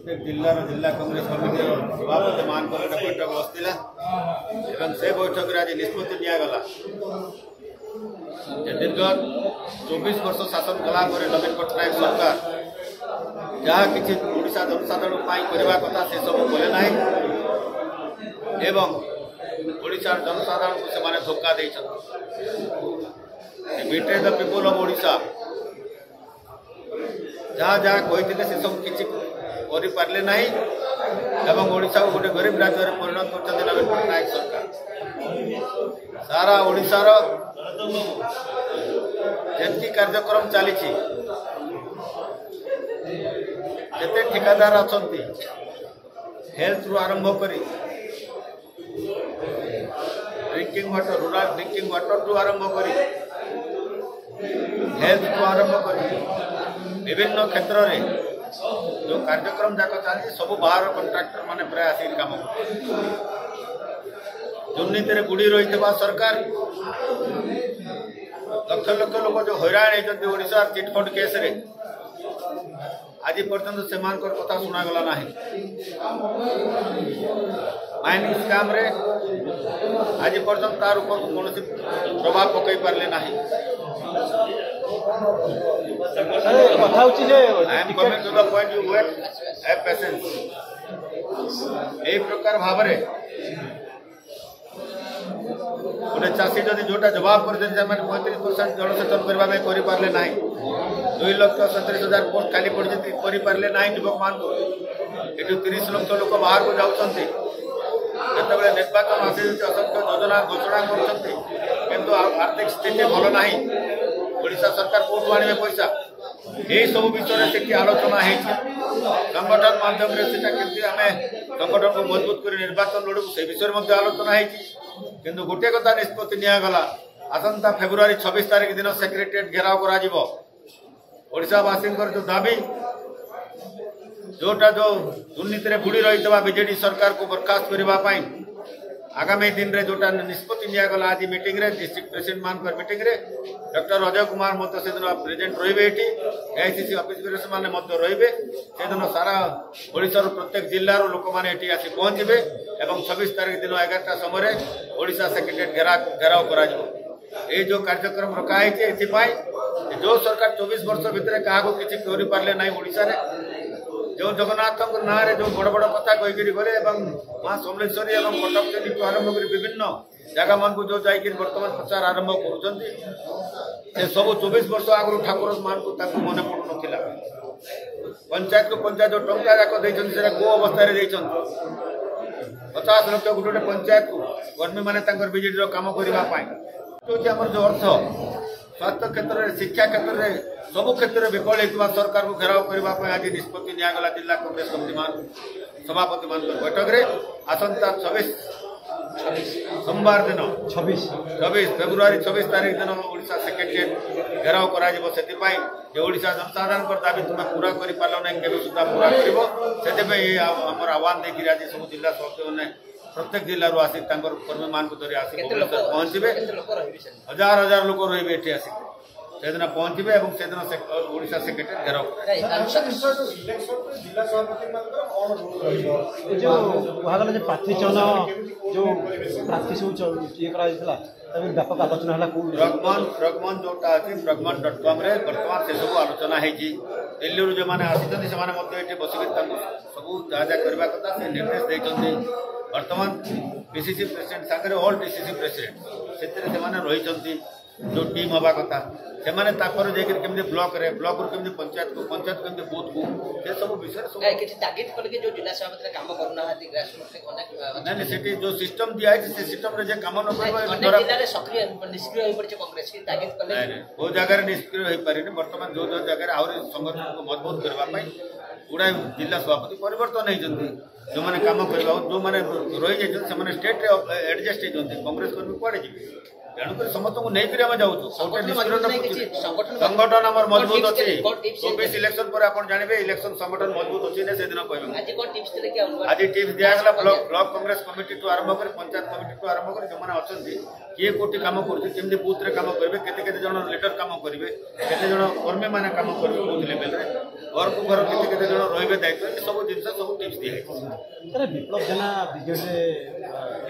प्रत्येक जिला कांग्रेस कमिटी सभापति मान बैठक बसला से बैठक आज निष्पत्ति निगला दीर्घ 24 वर्ष शासन कला नवीन पट्टनायक सरकार जहाँ कि ओडिशा जनसाधारण करने कथा से सब कले ना एवं ओडिशा जनसाधारण को से धोखा betray the people of Odisha जहाँ जहाँ कहते से सब किसी पारे ना एवं ओडिशा को गोटे गरीब राज्य में परिणत कर नवीन पट्टनायक सरकार सारा ओडिशार जी कार्यक्रम चली जिते ठिकादार अच्छा हेल्थ रु आरंभ कर drinking water rural drinking water रु आरंभ कर हेल्थ रु आरंभ कर विभिन्न क्षेत्र में जो कार्यक्रम जाक चलती सब बाहर कंट्राक्टर माने प्राय आसिक काम दुर्नीति बुड़ी रही सरकार लक्ष लक्ष लोग जो हैरान होती ओडिशा चिटफंड केस रे आज पर्यंत से कथा शुणागला ना माइनिंग स्काम रे आज पर्यंत तार ऊपर कौन प्रभाव पकई पारे ना प्रकार भाव गोटे चाषी जदि जोटा जवाब कर 35% जलसेचन करने कर पारे ना 2,37,000 पोस्ट खाली पड़ पारे ना युवक मान ये 30 लाख लोक बाहर को जाते निर्वाचन आसी असंख्य योजना घोषणा कर आर्थिक स्थिति भल ना ओडिशा सरकार कौटू आने पैसा यही सब विषय से आलोचना संगठन माध्यम केमती आम संगठन को मजबूत कर निर्वाचन लड़ू से विषय आलोचना किंतु गोटे कथा निष्पत्ति निगला आसंता फेब्रुआरी 26 तारीख दिन सेक्रेटेरिएट घेराव ओडिशावासी जो दाबी जोटा जो दुर्नीति में बुड़ी रही बीजेडी सरकार को बर्खास्त करने आगामी दिन रे जोटा निष्पत्ति निगला आज मीटिंग रे डिस्ट्रिक्ट प्रेसिडेंट मान मीटिंग रे डॉक्टर अजय कुमार मत से दिन प्रेजेंट रही एआईसीसी ऑफिस मैंने रे से दिन सारा ओडिशा प्रत्येक जिलार लोक मैंने आसी पहुंचे एवं 26 तारीख दिन 11टा समय ओडिशा सेक्रेटेरिएट घेराव कर जो कार्यक्रम रखाई जो सरकार 24 वर्ष भितर क्या किसी कर पारे ना ओडिशा रे जो जगन्नाथ ना जो बड़ बड़ कथा कहीकि गले माँ समलेश्वरी और कटक चेरी आरंभ कर विभिन्न जगह मान को जो जाकर बर्तमान प्रचार आरंभ कर सब 24 वर्ष आगु ठाकुर मान को मन पड़ू ना पंचायत को पंचायत जो टंका जाक को अवस्था 50 लाख गोटे पंचायत को कर्मी मैंने बीजेडी काम करने जो अर्थ स्वास्थ्य क्षेत्र में शिक्षा क्षेत्र में सबु क्षेत्र में विफल होता सरकार को घेराव करने आज निष्पत्ति निगला जिला कांग्रेस कमिटी सभापति मान बैठक में आसंता 26 सोमवार दिन 26 फेब्रुआरी 26 तारीख दिन ओडिशा सेक्रेटेरिएट घेराव करा ओडिशा जनसाधारण दाबी तुम पूरा कर पार ना केवे सुधा पूरा कर आह्वान देखिए आज सब जिला सभापति मैंने प्रत्येक जिलूर आसिक कर्मी मान धरी आसिक पहुंचे 1000 लोक रे आसिक से दिन पहुंचे से दिन ओडिशा सेक्रेटेरिएट घेराव जो कहला प्रार्थी चयन जो प्रार्थी सब ये व्यापक आलोचना है प्रगमन जोटा अच्छी प्रगमन.com बर्तमान से सब आलोचना है दिल्ली जो मैंने आसी बसिक सब जहाँ जहाँ करने कथा से निर्देश देते बर्तमान पीसीसी प्रेसिडेंट सागर ऑल डीसीसी प्रेसिडेंट से रही जो टीम हवा कथा से केमती ब्लॉक रे ब्लॉक रू केमती पंचायत को बूथ को से सब विषय जो जिला सभापति काम करना जो सिस्टम दिया है से सिस्टम रे जे काम न सक्रिय निष्क्रिय कांग्रेस वो जगह निष्क्रिय हो पारे बर्तमान जो जो जगह आहरी संगठन को मजबूत करने गुड़ाए जिला सभापति परिवर्तन होती जो मैंने काम करवा जो मैंने रही जाते स्टेट एडजस्ट होती कांग्रेस कर्मी कड़े जी तेणुक समस्त को नहीं जाऊँ संगठन आम मजबूत अच्छी 24 इलेक्शन पर आप जानवे इलेक्शन संगठन मजबूत अच्छी से दिन कह आज टिप्स दिगला ब्लॉक कांग्रेस कमिटी ठूँ आरंभ कर पंचायत कमिटी ठूँ आरंभ कर जो मैंने अच्छा किए कोटी काम करमती बूथ रे काम करेंगे केते जन लीडर काम करेंगे केते जन कर्मी मैंने काम करेंगे बूथ लेवल घर को घर केते जन जन रे दायित्व सब जिन सब टिप्स दिए सर विप्लव जेना बीजेडी